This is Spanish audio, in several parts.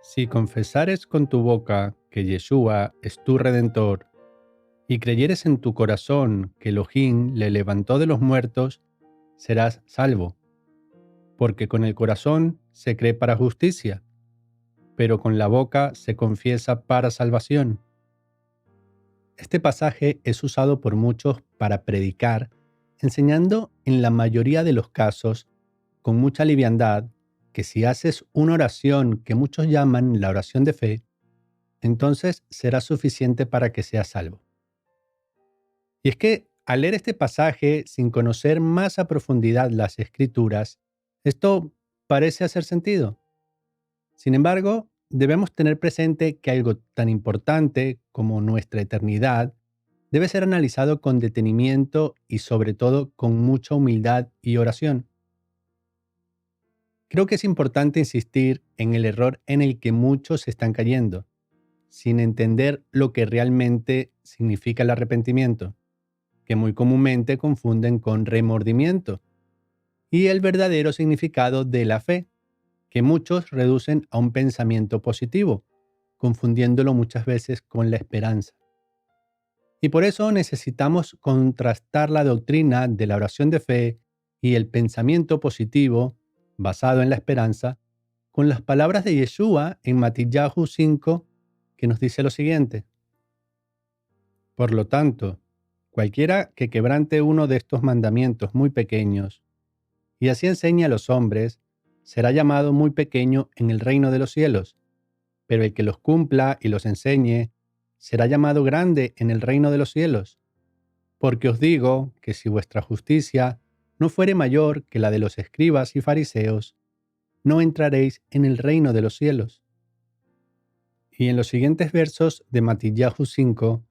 Si confesares con tu boca que Yeshua es tu Redentor, y creyeres en tu corazón que Elohim le levantó de los muertos, serás salvo. Porque con el corazón se cree para justicia, pero con la boca se confiesa para salvación. Este pasaje es usado por muchos para predicar, enseñando en la mayoría de los casos, con mucha liviandad, que si haces una oración que muchos llaman la oración de fe, entonces será suficiente para que seas salvo. Y es que al leer este pasaje sin conocer más a profundidad las escrituras, esto parece hacer sentido. Sin embargo, debemos tener presente que algo tan importante como nuestra eternidad debe ser analizado con detenimiento y sobre todo con mucha humildad y oración. Creo que es importante insistir en el error en el que muchos están cayendo, sin entender lo que realmente significa el arrepentimiento, que muy comúnmente confunden con remordimiento, y el verdadero significado de la fe, que muchos reducen a un pensamiento positivo, confundiéndolo muchas veces con la esperanza. Y por eso necesitamos contrastar la doctrina de la oración de fe y el pensamiento positivo, basado en la esperanza, con las palabras de Yeshua en Matillahu 5, que nos dice lo siguiente: Por lo tanto, cualquiera que quebrante uno de estos mandamientos muy pequeños, y así enseñe a los hombres, será llamado muy pequeño en el reino de los cielos, pero el que los cumpla y los enseñe, será llamado grande en el reino de los cielos. Porque os digo que si vuestra justicia no fuere mayor que la de los escribas y fariseos, no entraréis en el reino de los cielos. Y en los siguientes versos de Matillahu 5,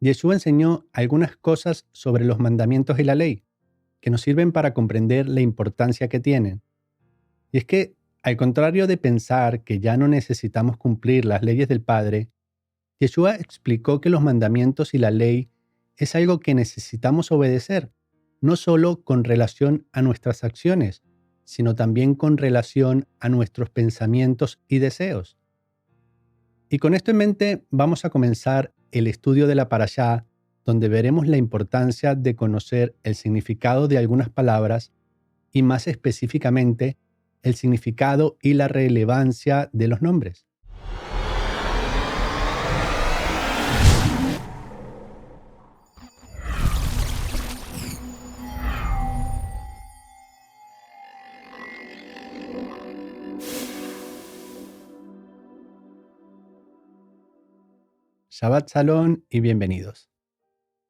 Yeshua enseñó algunas cosas sobre los mandamientos y la ley, que nos sirven para comprender la importancia que tienen. Y es que, al contrario de pensar que ya no necesitamos cumplir las leyes del Padre, Yeshua explicó que los mandamientos y la ley es algo que necesitamos obedecer, no solo con relación a nuestras acciones, sino también con relación a nuestros pensamientos y deseos. Y con esto en mente vamos a comenzar el estudio de la Parashá, donde veremos la importancia de conocer el significado de algunas palabras y más específicamente el significado y la relevancia de los nombres. Shabbat Shalom y bienvenidos.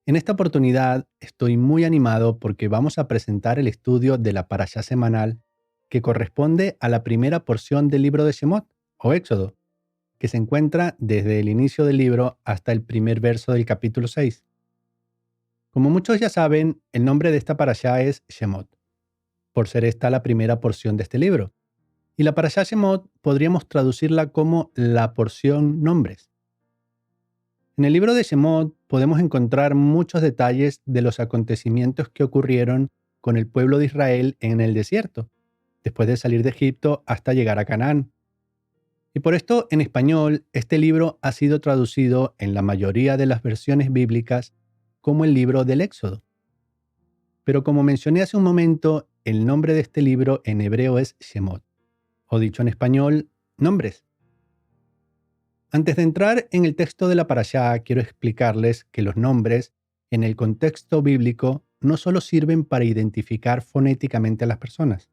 En esta oportunidad estoy muy animado porque vamos a presentar el estudio de la Parashá semanal que corresponde a la primera porción del libro de Shemot, o Éxodo, que se encuentra desde el inicio del libro hasta el primer verso del capítulo 6. Como muchos ya saben, el nombre de esta Parashá es Shemot, por ser esta la primera porción de este libro. Y la Parashá Shemot podríamos traducirla como la porción nombres. En el libro de Shemot podemos encontrar muchos detalles de los acontecimientos que ocurrieron con el pueblo de Israel en el desierto, después de salir de Egipto hasta llegar a Canaán. Y por esto, en español, este libro ha sido traducido en la mayoría de las versiones bíblicas como el libro del Éxodo. Pero como mencioné hace un momento, el nombre de este libro en hebreo es Shemot, o dicho en español, nombres. Antes de entrar en el texto de la Parashá, quiero explicarles que los nombres, en el contexto bíblico, no solo sirven para identificar fonéticamente a las personas.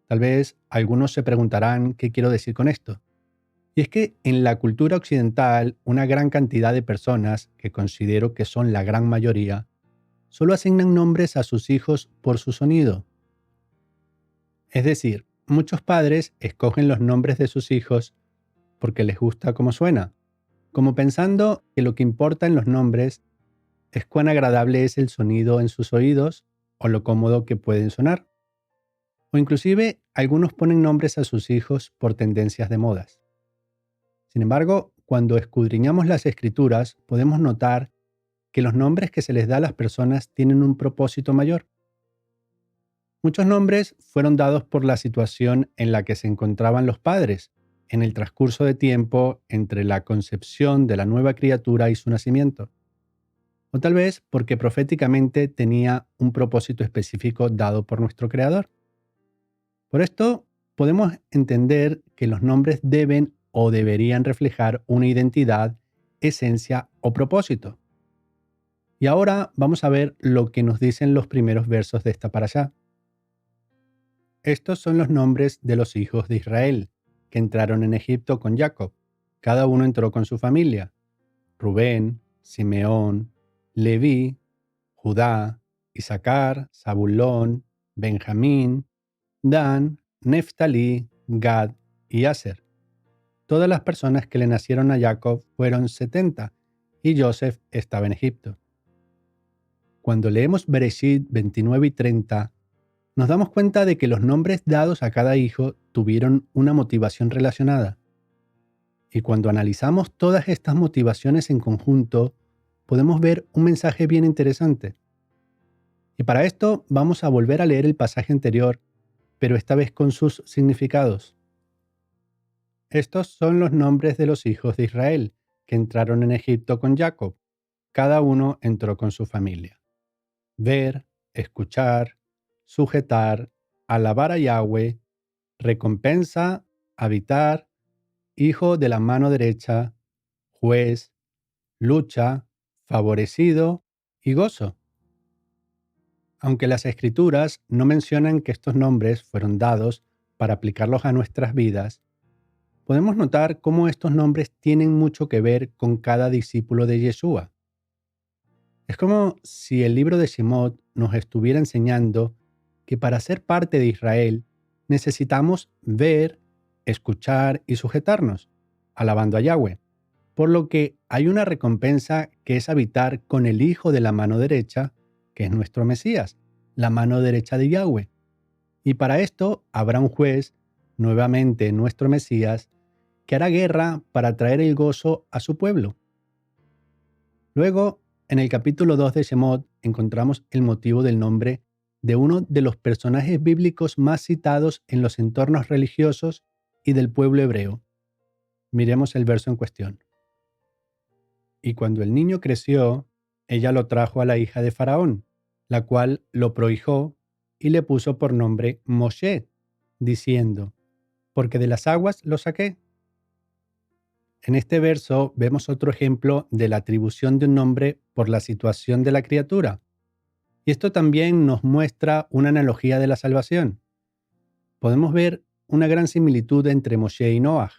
Tal vez algunos se preguntarán qué quiero decir con esto. Y es que en la cultura occidental, una gran cantidad de personas, que considero que son la gran mayoría, solo asignan nombres a sus hijos por su sonido. Es decir, muchos padres escogen los nombres de sus hijos porque les gusta cómo suena, como pensando que lo que importa en los nombres es cuán agradable es el sonido en sus oídos o lo cómodo que pueden sonar. O inclusive algunos ponen nombres a sus hijos por tendencias de modas. Sin embargo, cuando escudriñamos las escrituras, podemos notar que los nombres que se les da a las personas tienen un propósito mayor. Muchos nombres fueron dados por la situación en la que se encontraban los padres, en el transcurso de tiempo entre la concepción de la nueva criatura y su nacimiento. O tal vez porque proféticamente tenía un propósito específico dado por nuestro Creador. Por esto, podemos entender que los nombres deben o deberían reflejar una identidad, esencia o propósito. Y ahora vamos a ver lo que nos dicen los primeros versos de esta parashá. Estos son los nombres de los hijos de Israel, que entraron en Egipto con Jacob. Cada uno entró con su familia: Rubén, Simeón, Leví, Judá, Isaacar, Zabulón, Benjamín, Dan, Neftalí, Gad y Aser. Todas las personas que le nacieron a Jacob fueron 70, y Joseph estaba en Egipto. Cuando leemos Bereshit 29 y 30, nos damos cuenta de que los nombres dados a cada hijo tuvieron una motivación relacionada. Y cuando analizamos todas estas motivaciones en conjunto, podemos ver un mensaje bien interesante. Y para esto vamos a volver a leer el pasaje anterior, pero esta vez con sus significados. Estos son los nombres de los hijos de Israel, que entraron en Egipto con Jacob. Cada uno entró con su familia: ver, escuchar, sujetar, alabar a Yahweh, recompensa, habitar, hijo de la mano derecha, juez, lucha, favorecido y gozo. Aunque las Escrituras no mencionan que estos nombres fueron dados para aplicarlos a nuestras vidas, podemos notar cómo estos nombres tienen mucho que ver con cada discípulo de Yeshua. Es como si el libro de Shemot nos estuviera enseñando que para ser parte de Israel necesitamos ver, escuchar y sujetarnos, alabando a Yahweh, por lo que hay una recompensa que es habitar con el Hijo de la mano derecha, que es nuestro Mesías, la mano derecha de Yahweh. Y para esto habrá un juez, nuevamente nuestro Mesías, que hará guerra para traer el gozo a su pueblo. Luego, en el capítulo 2 de Shemot, encontramos el motivo del nombre de uno de los personajes bíblicos más citados en los entornos religiosos y del pueblo hebreo. Miremos el verso en cuestión. Y cuando el niño creció, ella lo trajo a la hija de Faraón, la cual lo prohijó y le puso por nombre Moshe, diciendo: porque de las aguas lo saqué. En este verso vemos otro ejemplo de la atribución de un nombre por la situación de la criatura. Y esto también nos muestra una analogía de la salvación. Podemos ver una gran similitud entre Moshe y Noah,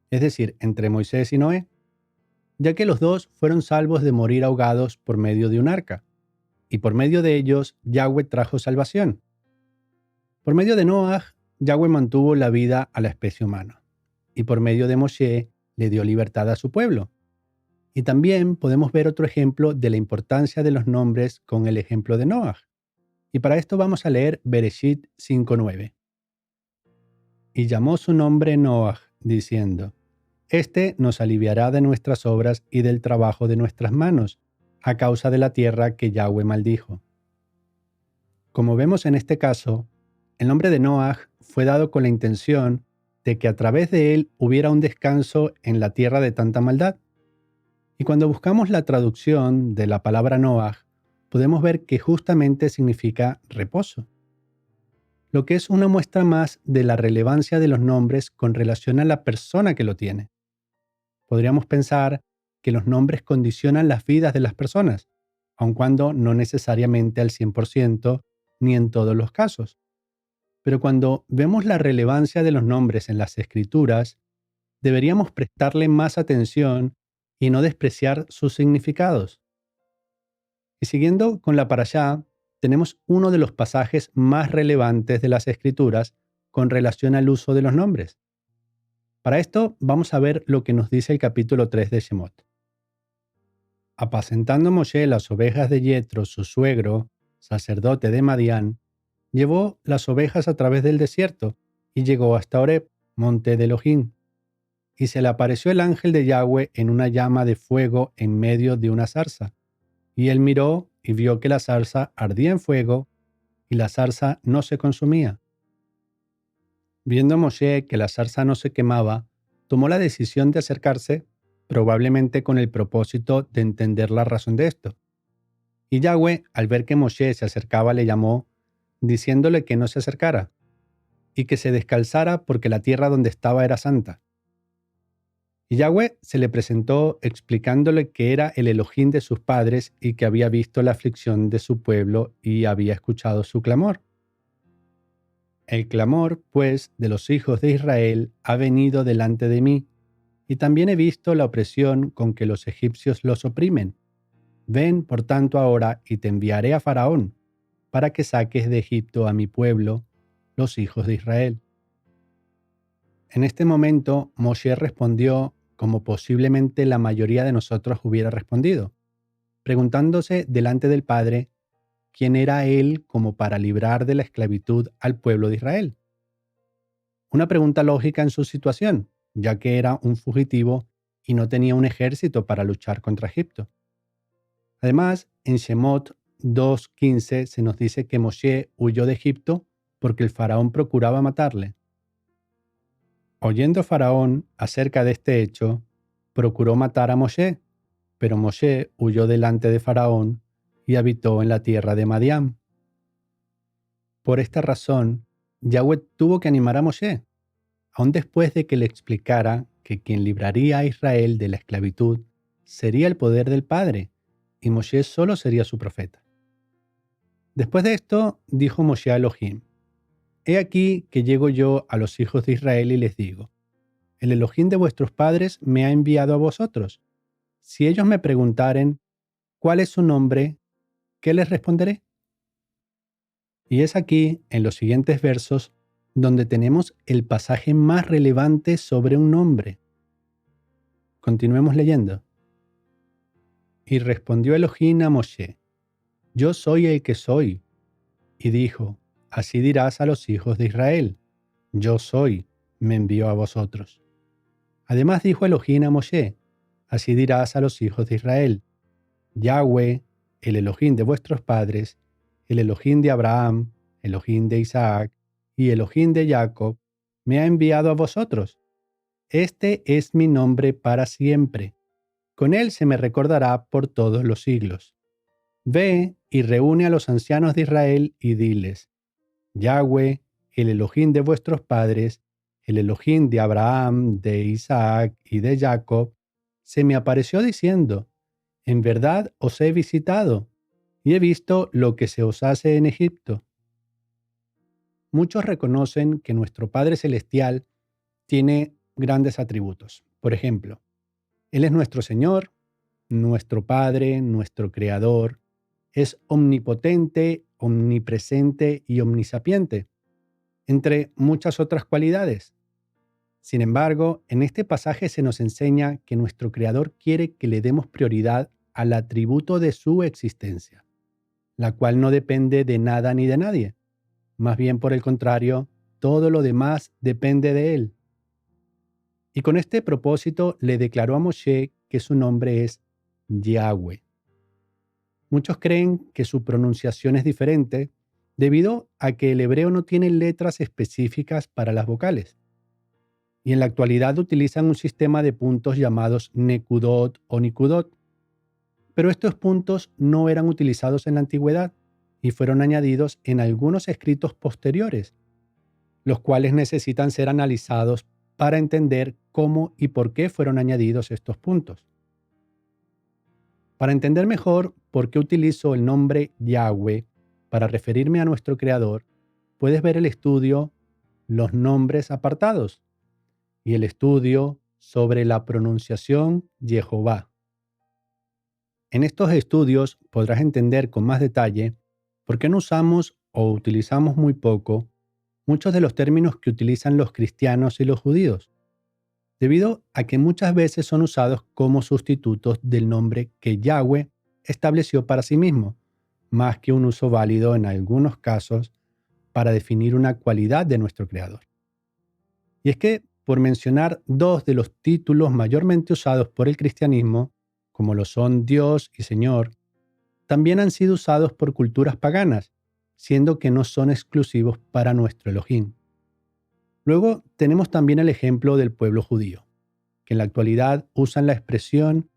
es decir, entre Moisés y Noé, ya que los dos fueron salvos de morir ahogados por medio de un arca, y por medio de ellos Yahweh trajo salvación. Por medio de Noah, Yahweh mantuvo la vida a la especie humana, y por medio de Moshe le dio libertad a su pueblo. Y también podemos ver otro ejemplo de la importancia de los nombres con el ejemplo de Noah. Y para esto vamos a leer Bereshit 5:9. Y llamó su nombre Noah, diciendo: este nos aliviará de nuestras obras y del trabajo de nuestras manos, a causa de la tierra que Yahweh maldijo. Como vemos en este caso, el nombre de Noah fue dado con la intención de que a través de él hubiera un descanso en la tierra de tanta maldad. Y cuando buscamos la traducción de la palabra Noah, podemos ver que justamente significa reposo, lo que es una muestra más de la relevancia de los nombres con relación a la persona que lo tiene. Podríamos pensar que los nombres condicionan las vidas de las personas, aun cuando no necesariamente al 100% ni en todos los casos. Pero cuando vemos la relevancia de los nombres en las Escrituras, deberíamos prestarle más atención y no despreciar sus significados. Y siguiendo con la parashá, tenemos uno de los pasajes más relevantes de las Escrituras con relación al uso de los nombres. Para esto vamos a ver lo que nos dice el capítulo 3 de Shemot. Apacentando Moshe las ovejas de Yetro, su suegro, sacerdote de Madián, llevó las ovejas a través del desierto y llegó hasta Horeb, monte de Elohim. Y se le apareció el ángel de Yahweh en una llama de fuego en medio de una zarza. Y él miró y vio que la zarza ardía en fuego y la zarza no se consumía. Viendo Moshe que la zarza no se quemaba, tomó la decisión de acercarse, probablemente con el propósito de entender la razón de esto. Y Yahweh, al ver que Moshe se acercaba, le llamó, diciéndole que no se acercara y que se descalzara porque la tierra donde estaba era santa. Y Yahweh se le presentó explicándole que era el Elohim de sus padres y que había visto la aflicción de su pueblo y había escuchado su clamor. El clamor, pues, de los hijos de Israel ha venido delante de mí, y también he visto la opresión con que los egipcios los oprimen. Ven, por tanto, ahora y te enviaré a Faraón, para que saques de Egipto a mi pueblo, los hijos de Israel. En este momento, Moshe respondió como posiblemente la mayoría de nosotros hubiera respondido, preguntándose delante del Padre quién era él como para librar de la esclavitud al pueblo de Israel. Una pregunta lógica en su situación, ya que era un fugitivo y no tenía un ejército para luchar contra Egipto. Además, en Shemot 2:15 se nos dice que Moshe huyó de Egipto porque el faraón procuraba matarle. Oyendo Faraón acerca de este hecho, procuró matar a Moshe, pero Moshe huyó delante de Faraón y habitó en la tierra de Madián. Por esta razón, Yahweh tuvo que animar a Moshe, aun después de que le explicara que quien libraría a Israel de la esclavitud sería el poder del Padre, y Moshe solo sería su profeta. Después de esto, dijo Moshe a Elohim, «He aquí que llego yo a los hijos de Israel y les digo, el Elohim de vuestros padres me ha enviado a vosotros. Si ellos me preguntaren, ¿cuál es su nombre?, ¿qué les responderé?». Y es aquí, en los siguientes versos, donde tenemos el pasaje más relevante sobre un nombre. Continuemos leyendo. Y respondió Elohim a Moshe, «Yo soy el que soy». Y dijo, «Así dirás a los hijos de Israel, yo soy, me envió a vosotros». Además dijo Elohim a Moshe, «Así dirás a los hijos de Israel, Yahweh, el Elohim de vuestros padres, el Elohim de Abraham, Elohim de Isaac y Elohim de Jacob, me ha enviado a vosotros. Este es mi nombre para siempre. Con él se me recordará por todos los siglos. Ve y reúne a los ancianos de Israel y diles, Yahweh, el Elohim de vuestros padres, el Elohim de Abraham, de Isaac y de Jacob, se me apareció diciendo, en verdad os he visitado y he visto lo que se os hace en Egipto. Muchos reconocen que nuestro Padre Celestial tiene grandes atributos. Por ejemplo, Él es nuestro Señor, nuestro Padre, nuestro Creador, es omnipotente, omnipresente y omnisapiente, entre muchas otras cualidades. Sin embargo, en este pasaje se nos enseña que nuestro Creador quiere que le demos prioridad al atributo de su existencia, la cual no depende de nada ni de nadie. Más bien, por el contrario, todo lo demás depende de Él. Y con este propósito le declaró a Moshe que su nombre es Yahweh. Muchos creen que su pronunciación es diferente debido a que el hebreo no tiene letras específicas para las vocales. Y en la actualidad utilizan un sistema de puntos llamados nekudot o nikudot. Pero estos puntos no eran utilizados en la antigüedad y fueron añadidos en algunos escritos posteriores, los cuales necesitan ser analizados para entender cómo y por qué fueron añadidos estos puntos. Para entender mejor por qué utilizo el nombre Yahweh para referirme a nuestro Creador, puedes ver el estudio Los nombres apartados y el estudio sobre la pronunciación Jehová. En estos estudios podrás entender con más detalle por qué no usamos o utilizamos muy poco muchos de los términos que utilizan los cristianos y los judíos, debido a que muchas veces son usados como sustitutos del nombre que Yahweh estableció para sí mismo, más que un uso válido en algunos casos para definir una cualidad de nuestro Creador. Y es que, por mencionar dos de los títulos mayormente usados por el cristianismo, como lo son Dios y Señor, también han sido usados por culturas paganas, siendo que no son exclusivos para nuestro Elohim. Luego tenemos también el ejemplo del pueblo judío. que en la actualidad usan la expresión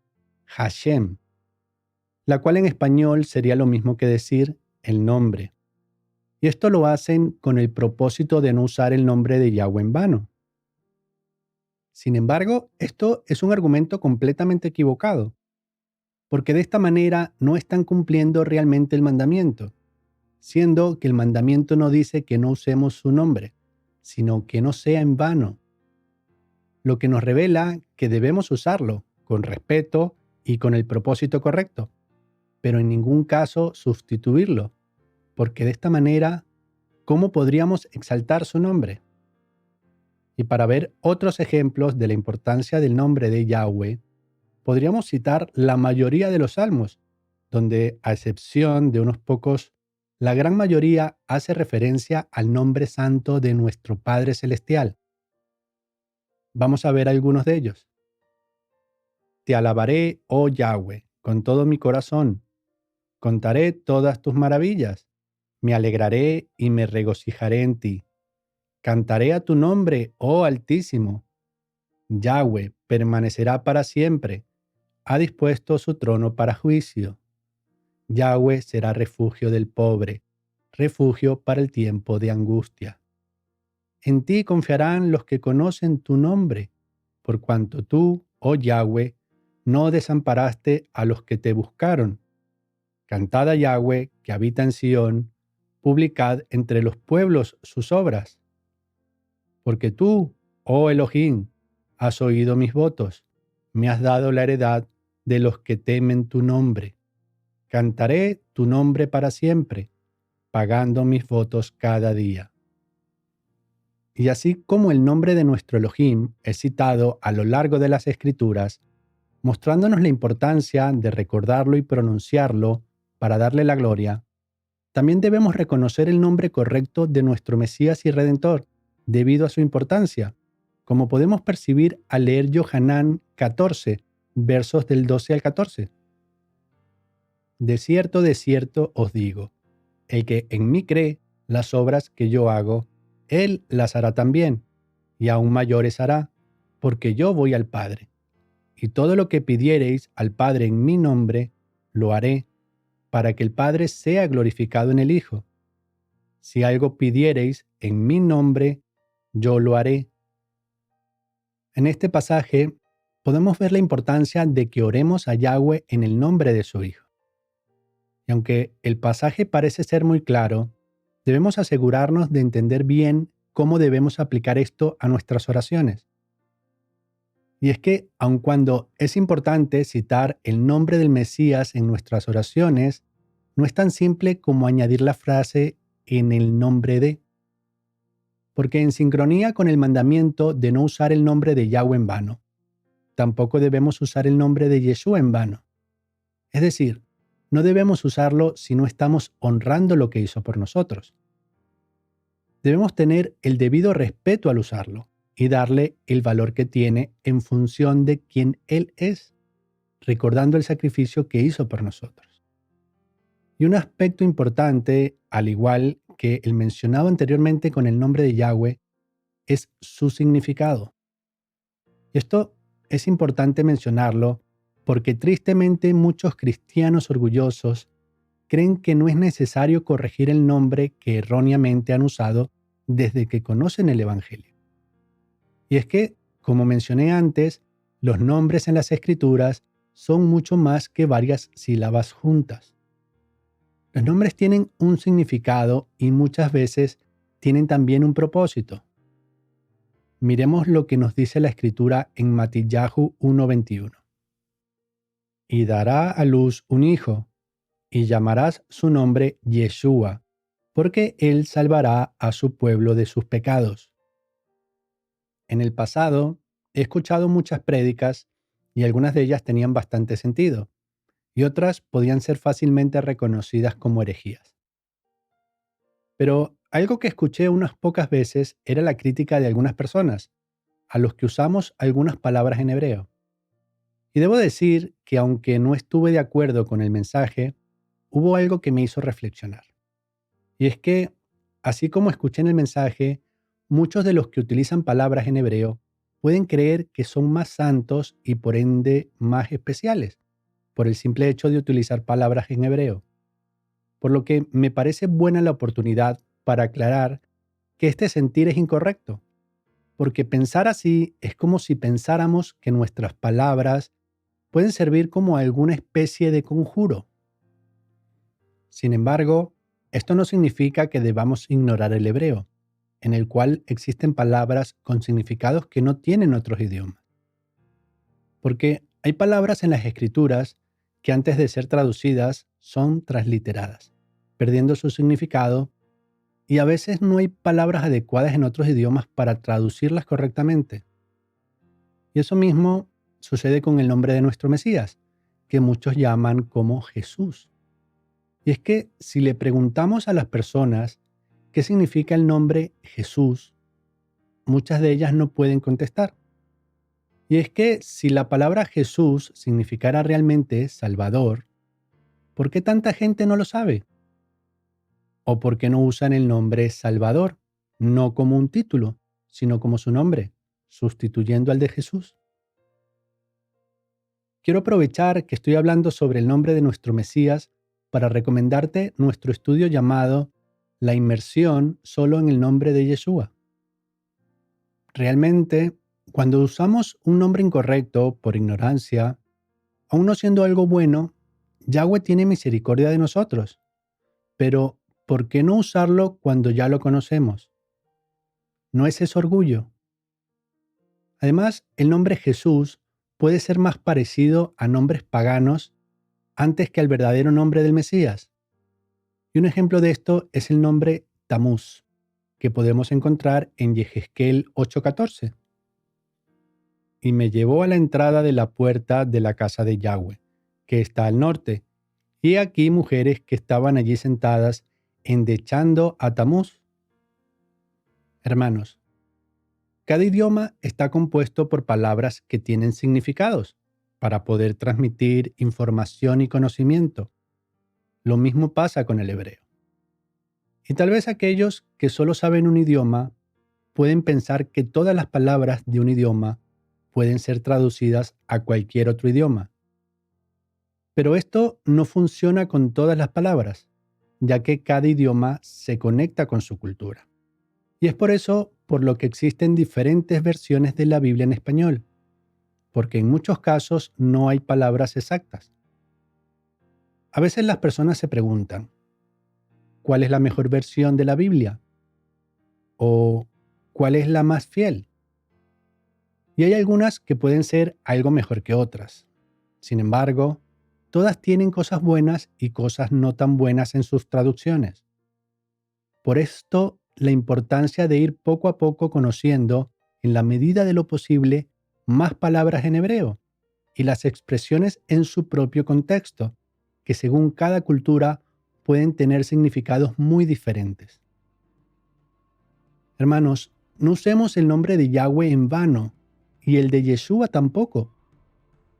Hashem, la cual en español sería lo mismo que decir el nombre. Y esto lo hacen con el propósito de no usar el nombre de Yahweh en vano. Sin embargo, esto es un argumento completamente equivocado, porque de esta manera no están cumpliendo realmente el mandamiento, siendo que el mandamiento no dice que no usemos su nombre, sino que no sea en vano, lo que nos revela que debemos usarlo con respeto y con el propósito correcto, pero en ningún caso sustituirlo, porque de esta manera, ¿cómo podríamos exaltar su nombre? Y para ver otros ejemplos de la importancia del nombre de Yahweh, podríamos citar la mayoría de los salmos, donde, a excepción de unos pocos, la gran mayoría hace referencia al nombre santo de nuestro Padre Celestial. Vamos a ver algunos de ellos. Te alabaré, oh Yahweh, con todo mi corazón. Contaré todas tus maravillas. Me alegraré y me regocijaré en ti. Cantaré a tu nombre, oh Altísimo. Yahweh permanecerá para siempre. Ha dispuesto su trono para juicio. Yahweh será refugio del pobre, refugio para el tiempo de angustia. En ti confiarán los que conocen tu nombre, por cuanto tú, oh Yahweh, no desamparaste a los que te buscaron. Cantad a Yahweh, que habita en Sión, publicad entre los pueblos sus obras. Porque tú, oh Elohim, has oído mis votos, me has dado la heredad de los que temen tu nombre. Cantaré tu nombre para siempre, pagando mis votos cada día. Y así como el nombre de nuestro Elohim es citado a lo largo de las Escrituras, mostrándonos la importancia de recordarlo y pronunciarlo para darle la gloria, también debemos reconocer el nombre correcto de nuestro Mesías y Redentor, debido a su importancia, como podemos percibir al leer Yohanan 14, versos del 12 al 14. De cierto os digo, el que en mí cree, las obras que yo hago, él las hará también, y aún mayores hará, porque yo voy al Padre. Y todo lo que pidiereis al Padre en mi nombre, lo haré, para que el Padre sea glorificado en el Hijo. Si algo pidiereis en mi nombre, yo lo haré. En este pasaje podemos ver la importancia de que oremos a Yahweh en el nombre de su Hijo. Y aunque el pasaje parece ser muy claro, debemos asegurarnos de entender bien cómo debemos aplicar esto a nuestras oraciones. Y es que, aun cuando es importante citar el nombre del Mesías en nuestras oraciones, no es tan simple como añadir la frase en el nombre de, porque en sincronía con el mandamiento de no usar el nombre de Yahweh en vano, tampoco debemos usar el nombre de Yeshua en vano. Es decir, no debemos usarlo si no estamos honrando lo que hizo por nosotros. Debemos tener el debido respeto al usarlo y darle el valor que tiene en función de quién Él es, recordando el sacrificio que hizo por nosotros. Y un aspecto importante, al igual que el mencionado anteriormente con el nombre de Yahweh, es su significado. Y esto es importante mencionarlo porque tristemente muchos cristianos orgullosos creen que no es necesario corregir el nombre que erróneamente han usado desde que conocen el Evangelio. Y es que, como mencioné antes, los nombres en las Escrituras son mucho más que varias sílabas juntas. Los nombres tienen un significado y muchas veces tienen también un propósito. Miremos lo que nos dice la Escritura en Matillahu 1:21. Y dará a luz un hijo, y llamarás su nombre Yeshua, porque él salvará a su pueblo de sus pecados. En el pasado, he escuchado muchas prédicas y algunas de ellas tenían bastante sentido, y otras podían ser fácilmente reconocidas como herejías. Pero algo que escuché unas pocas veces era la crítica de algunas personas, a los que usamos algunas palabras en hebreo. Y debo decir que aunque no estuve de acuerdo con el mensaje, hubo algo que me hizo reflexionar. Y es que, así como escuché en el mensaje, muchos de los que utilizan palabras en hebreo pueden creer que son más santos y por ende más especiales, por el simple hecho de utilizar palabras en hebreo. Por lo que me parece buena la oportunidad para aclarar que este sentir es incorrecto, porque pensar así es como si pensáramos que nuestras palabras pueden servir como alguna especie de conjuro. Sin embargo, esto no significa que debamos ignorar el hebreo, en el cual existen palabras con significados que no tienen otros idiomas. Porque hay palabras en las escrituras que antes de ser traducidas son transliteradas, perdiendo su significado, y a veces no hay palabras adecuadas en otros idiomas para traducirlas correctamente. Y eso mismo sucede con el nombre de nuestro Mesías, que muchos llaman como Jesús. Y es que si le preguntamos a las personas qué significa el nombre Jesús, muchas de ellas no pueden contestar. Y es que si la palabra Jesús significara realmente Salvador, ¿por qué tanta gente no lo sabe? ¿O por qué no usan el nombre Salvador, no como un título, sino como su nombre, sustituyendo al de Jesús? Quiero aprovechar que estoy hablando sobre el nombre de nuestro Mesías para recomendarte nuestro estudio llamado La inmersión solo en el nombre de Yeshua. Realmente, cuando usamos un nombre incorrecto por ignorancia, aun no siendo algo bueno, Yahweh tiene misericordia de nosotros. Pero, ¿por qué no usarlo cuando ya lo conocemos? ¿No es eso orgullo? Además, el nombre Jesús puede ser más parecido a nombres paganos antes que al verdadero nombre del Mesías. Y un ejemplo de esto es el nombre Tamuz, que podemos encontrar en Yehezkel 8:14. Y me llevó a la entrada de la puerta de la casa de Yahweh, que está al norte, y aquí mujeres que estaban allí sentadas, endechando a Tamuz. Hermanos, cada idioma está compuesto por palabras que tienen significados para poder transmitir información y conocimiento. Lo mismo pasa con el hebreo. Y tal vez aquellos que solo saben un idioma pueden pensar que todas las palabras de un idioma pueden ser traducidas a cualquier otro idioma. Pero esto no funciona con todas las palabras, ya que cada idioma se conecta con su cultura. Y es por eso por lo que existen diferentes versiones de la Biblia en español, porque en muchos casos no hay palabras exactas. A veces las personas se preguntan, ¿cuál es la mejor versión de la Biblia? ¿O cuál es la más fiel? Y hay algunas que pueden ser algo mejor que otras. Sin embargo, todas tienen cosas buenas y cosas no tan buenas en sus traducciones. Por esto, la importancia de ir poco a poco conociendo, en la medida de lo posible, más palabras en hebreo y las expresiones en su propio contexto, que según cada cultura pueden tener significados muy diferentes. Hermanos, no usemos el nombre de Yahweh en vano y el de Yeshua tampoco.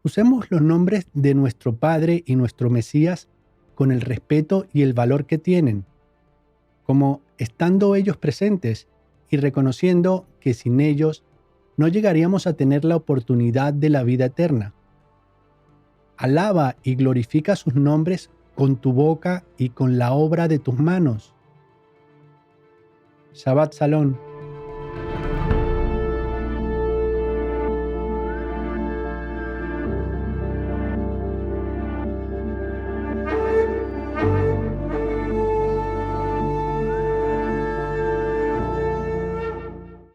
Usemos los nombres de nuestro Padre y nuestro Mesías con el respeto y el valor que tienen, como estando ellos presentes y reconociendo que sin ellos no llegaríamos a tener la oportunidad de la vida eterna. Alaba y glorifica sus nombres con tu boca y con la obra de tus manos. Shabbat Shalom.